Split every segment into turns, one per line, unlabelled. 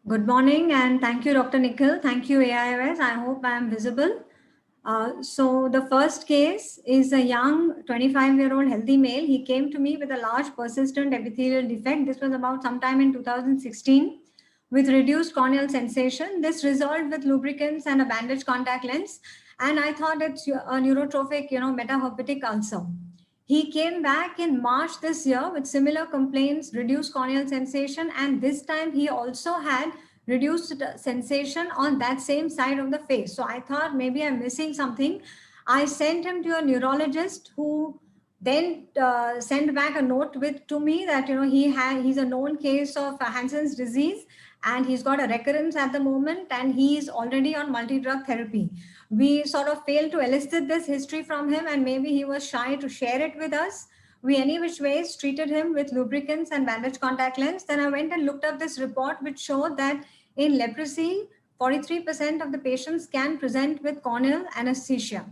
Good morning and thank you, Dr. Nikhil. Thank you, AIOS. I hope I am visible. So the first case is a young 25-year-old healthy male. He came to me with a large persistent epithelial defect. This was about sometime in 2016 with reduced corneal sensation. This resolved with lubricants and a bandage contact lens. And I thought it's a neurotrophic, metaherpetic ulcer. He came back in March this year with similar complaints, reduced corneal sensation, and this time he also had reduced sensation on that same side of the face. So I thought maybe I'm missing something. I sent him to a neurologist who then sent back a note with to me that he's a known case of Hansen's disease and he's got a recurrence at the moment and he's already on multi-drug therapy. We sort of failed to elicit this history from him and maybe he was shy to share it with us. We any which ways treated him with lubricants and bandage contact lens. Then I went and looked up this report which showed that in leprosy, 43% of the patients can present with corneal anesthesia.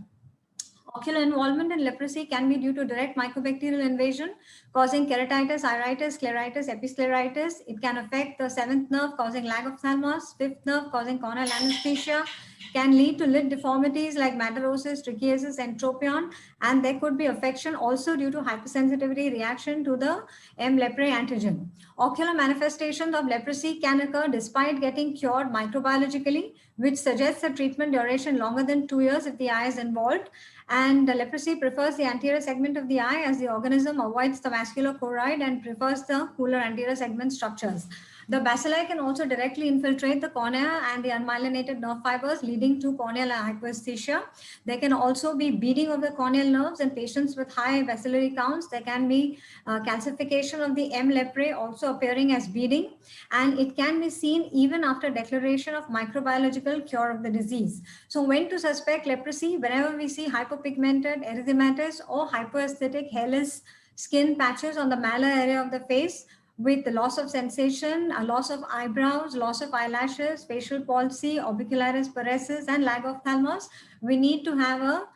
Ocular involvement in leprosy can be due to direct mycobacterial invasion, causing keratitis, iritis, scleritis, episcleritis. It can affect the seventh nerve, causing lag of ophthalmos, fifth nerve, causing corneal anesthesia, can lead to lid deformities like madarosis, trichiasis, entropion, and there could be affection also due to hypersensitivity reaction to the M. leprae antigen. Ocular manifestations of leprosy can occur despite getting cured microbiologically, which suggests a treatment duration longer than 2 years if the eye is involved. And leprosy prefers the anterior segment of the eye as the organism avoids the vascular choroid and prefers the cooler anterior segment structures. The bacilli can also directly infiltrate the cornea and the unmyelinated nerve fibers, leading to corneal hypoesthesia. There can also be beading of the corneal nerves in patients with high bacillary counts. There can be calcification of the M. leprae also appearing as beading, and it can be seen even after declaration of microbiological cure of the disease. So when to suspect leprosy? Whenever we see hypopigmented erythematous or hypoesthetic hairless skin patches on the malar area of the face, with the loss of sensation, a loss of eyebrows, loss of eyelashes, facial palsy, orbicularis paresis, and lag of ophthalmos, we need to have a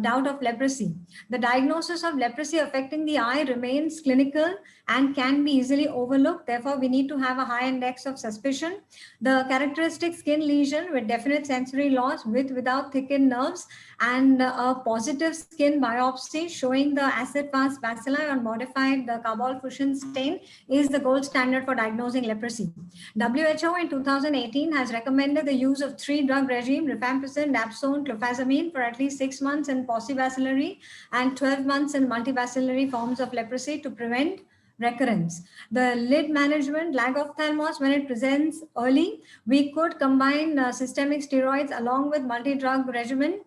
doubt of leprosy. The diagnosis of leprosy affecting the eye remains clinical and can be easily overlooked. Therefore, we need to have a high index of suspicion. The characteristic skin lesion with definite sensory loss without thickened nerves and a positive skin biopsy showing the acid-fast bacilli or modified the carbol-fuchsin stain is the gold standard for diagnosing leprosy. WHO in 2018 has recommended the use of 3-drug regime, rifampicin, dapsone, clofazimine for at least 6 months in paucibacillary and 12 months in multibacillary forms of leprosy to prevent recurrence. The lid management, lag of ophthalmos, when it presents early, we could combine systemic steroids along with multi-drug regimen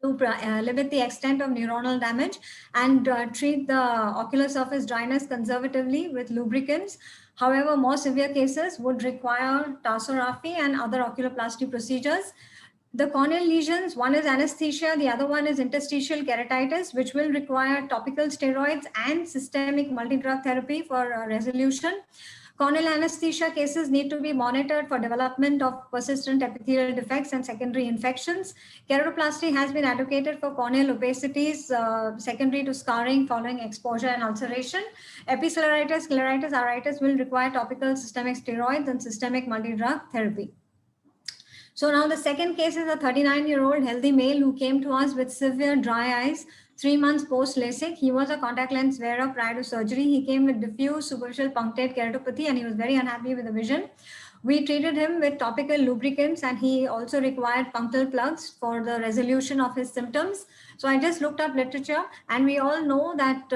to limit the extent of neuronal damage and treat the ocular surface dryness conservatively with lubricants. However, more severe cases would require tarsorrhaphy and other oculoplasty procedures. The corneal lesions, one is anesthesia, the other one is interstitial keratitis, which will require topical steroids and systemic multi-drug therapy for resolution. Corneal anesthesia cases need to be monitored for development of persistent epithelial defects and secondary infections. Keratoplasty has been advocated for corneal opacities secondary to scarring following exposure and ulceration. Episcleritis, scleritis, iritis will require topical systemic steroids and systemic multi-drug therapy. So now the second case is a 39-year-old healthy male who came to us with severe dry eyes 3 months post LASIK. He was a contact lens wearer prior to surgery. He came with diffuse superficial punctate keratopathy and he was very unhappy with the vision. We treated him with topical lubricants and he also required punctal plugs for the resolution of his symptoms. So I just looked up literature and we all know that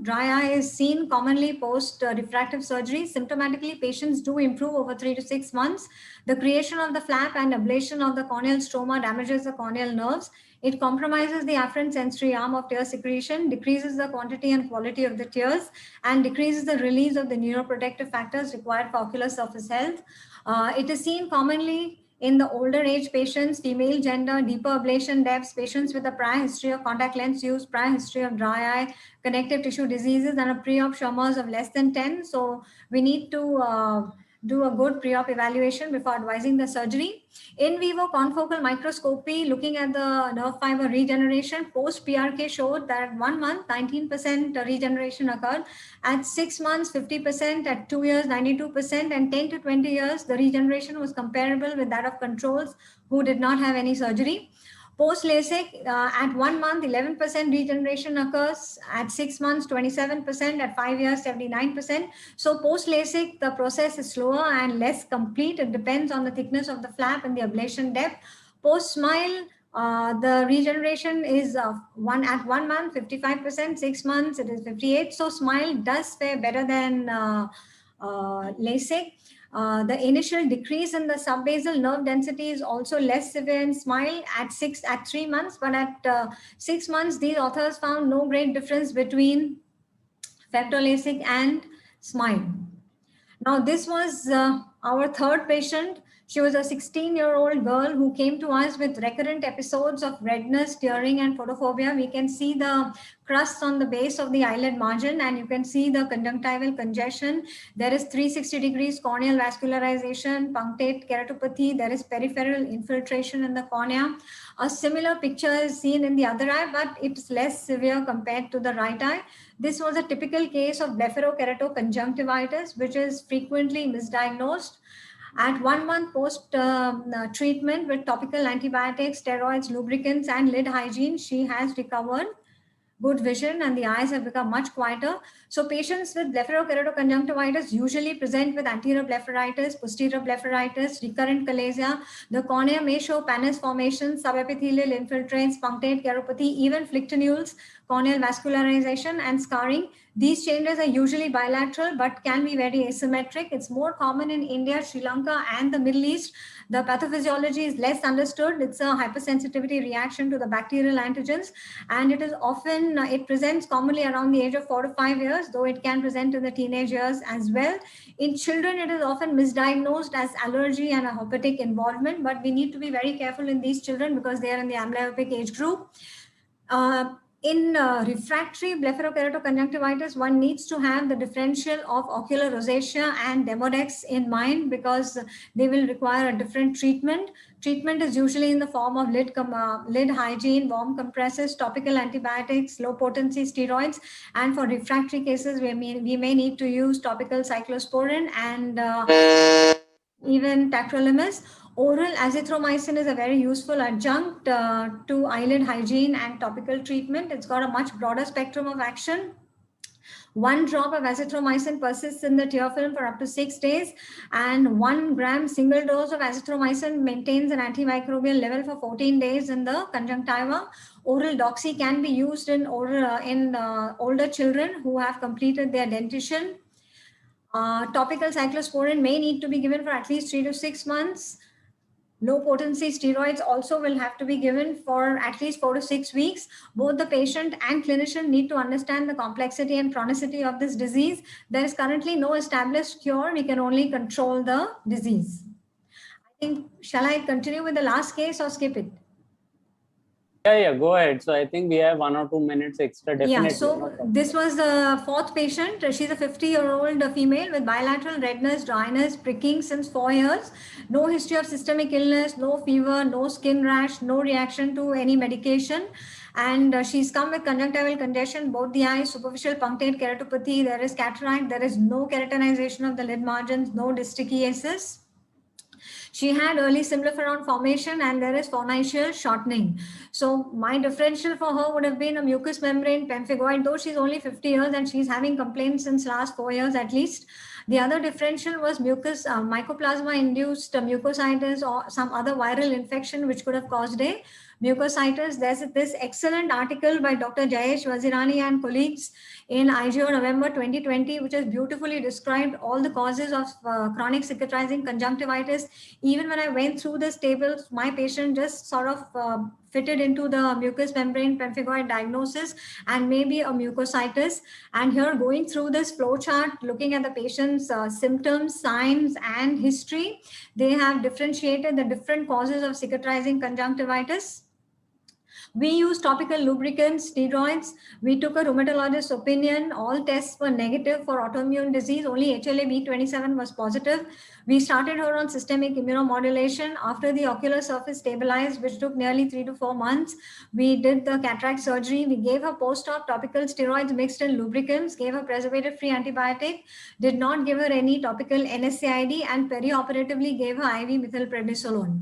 dry eye is seen commonly post refractive surgery. Symptomatically, patients do improve over 3 to 6 months. The creation of the flap and ablation of the corneal stroma damages the corneal nerves. It compromises the afferent sensory arm of tear secretion, decreases the quantity and quality of the tears, and decreases the release of the neuroprotective factors required for ocular surface health. It is seen commonly in the older age patients, female gender, deeper ablation depths, patients with a prior history of contact lens use, prior history of dry eye, connective tissue diseases, and a pre-op Schirmer's of less than 10. So we need to do a good pre-op evaluation before advising the surgery. In vivo confocal microscopy, looking at the nerve fiber regeneration, post-PRK showed that 1 month, 19% regeneration occurred. At 6 months, 50%, at 2 years, 92%, and 10 to 20 years, the regeneration was comparable with that of controls who did not have any surgery. Post LASIK, at 1 month, 11% regeneration occurs. At 6 months, 27%. At 5 years, 79%. So post LASIK, the process is slower and less complete. It depends on the thickness of the flap and the ablation depth. Post SMILE, the regeneration is at 1 month, 55%. 6 months, it is 58%. So SMILE does fare better than LASIK. The initial decrease in the subbasal nerve density is also less severe in SMILE at 3 months, but at 6 months, these authors found no great difference between FEPTO-LASIK and SMILE. Now, this was our third patient. She was a 16-year-old girl who came to us with recurrent episodes of redness, tearing, and photophobia. We can see the crust on the base of the eyelid margin, and you can see the conjunctival congestion. There is 360 degrees corneal vascularization, punctate keratopathy. There is peripheral infiltration in the cornea. A similar picture is seen in the other eye, but it's less severe compared to the right eye. This was a typical case of blepharokeratoconjunctivitis, which is frequently misdiagnosed. At 1 month post treatment with topical antibiotics, steroids, lubricants, and lid hygiene, she has recovered good vision and the eyes have become much quieter. So patients with blepharokeratoconjunctivitis usually present with anterior blepharitis, posterior blepharitis, recurrent chalasia. The cornea may show pannus formation, subepithelial infiltrates, punctate keratopathy, even flictonules, corneal vascularization, and scarring. These changes are usually bilateral but can be very asymmetric. It's more common in India, Sri Lanka, and the Middle East. The pathophysiology is less understood. It's a hypersensitivity reaction to the bacterial antigens, and it is often, it presents commonly around the age of 4 to 5 years, though it can present in the teenage years as well. In children, it is often misdiagnosed as allergy and a hepatic involvement, but we need to be very careful in these children because they are in the amblyopic age group. In refractory blepharokeratoconjunctivitis, one needs to have the differential of ocular rosacea and Demodex in mind because they will require a different treatment. Treatment is usually in the form of lid hygiene, warm compresses, topical antibiotics, low potency steroids, and for refractory cases, we may need to use topical cyclosporin and even tacrolimus. Oral azithromycin is a very useful adjunct to eyelid hygiene and topical treatment. It's got a much broader spectrum of action. 1 drop of azithromycin persists in the tear film for up to 6 days, and 1 gram single dose of azithromycin maintains an antimicrobial level for 14 days in the conjunctiva. Oral doxy can be used in older children who have completed their dentition. Topical cyclosporin may need to be given for at least 3 to 6 months. Low potency steroids also will have to be given for at least 4 to 6 weeks. Both the patient and clinician need to understand the complexity and chronicity of this disease. There is currently no established cure. We can only control the disease. I think, shall I continue with the last case or skip it?
Yeah, go ahead. So I think we have 1 or 2 minutes extra. Definitely.
Yeah, so this was the 4th patient. She's a 50-year-old female with bilateral redness, dryness, pricking since 4 years. No history of systemic illness, no fever, no skin rash, no reaction to any medication. And she's come with conjunctival congestion, both the eyes, superficial punctate keratopathy. There is cataract. There is no keratinization of the lid margins, no distichiasis. She had early symblepharon formation and there is phonacial shortening. So my differential for her would have been a mucous membrane pemphigoid, though she's only 50 years and she's having complaints since last 4 years at least. The other differential was mucus, mycoplasma-induced mucositis or some other viral infection which could have caused a mucositis. There's this excellent article by Dr. Jayesh Wazirani and colleagues in IGO November 2020, which has beautifully described all the causes of chronic cicatrizing conjunctivitis. Even when I went through this table, my patient just sort of fitted into the mucous membrane pemphigoid diagnosis and maybe a mucositis. And here, going through this flow chart, looking at the patient's symptoms, signs, and history, they have differentiated the different causes of cicatrizing conjunctivitis. We used topical lubricants, steroids. We took a rheumatologist's opinion. All tests were negative for autoimmune disease. Only HLA-B27 was positive. We started her on systemic immunomodulation. After the ocular surface stabilized, which took nearly 3 to 4 months, we did the cataract surgery. We gave her post-op topical steroids mixed in lubricants, gave her preservative-free antibiotic, did not give her any topical NSAID, and perioperatively gave her IV methylprednisolone.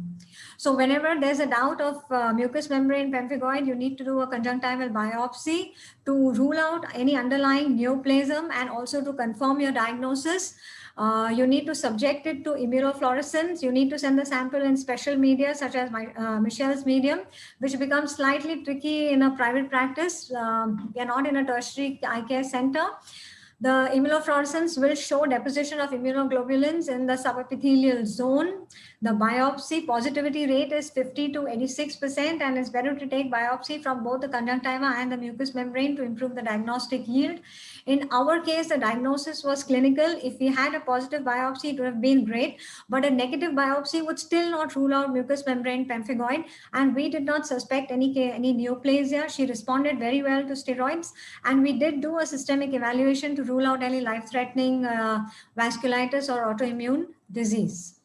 So whenever there's a doubt of mucous membrane pemphigoid, you need to do a conjunctival biopsy to rule out any underlying neoplasm and also to confirm your diagnosis. You need to subject it to immunofluorescence. You need to send the sample in special media such as Michel's medium, which becomes slightly tricky in a private practice. You're not in a tertiary eye care center. The immunofluorescence will show deposition of immunoglobulins in the subepithelial zone. The biopsy positivity rate is 50 to 86%, and it's better to take biopsy from both the conjunctiva and the mucous membrane to improve the diagnostic yield. In our case, the diagnosis was clinical. If we had a positive biopsy, it would have been great, but a negative biopsy would still not rule out mucous membrane pemphigoid, and we did not suspect any neoplasia. She responded very well to steroids, and we did do a systemic evaluation to rule out any life-threatening vasculitis or autoimmune disease.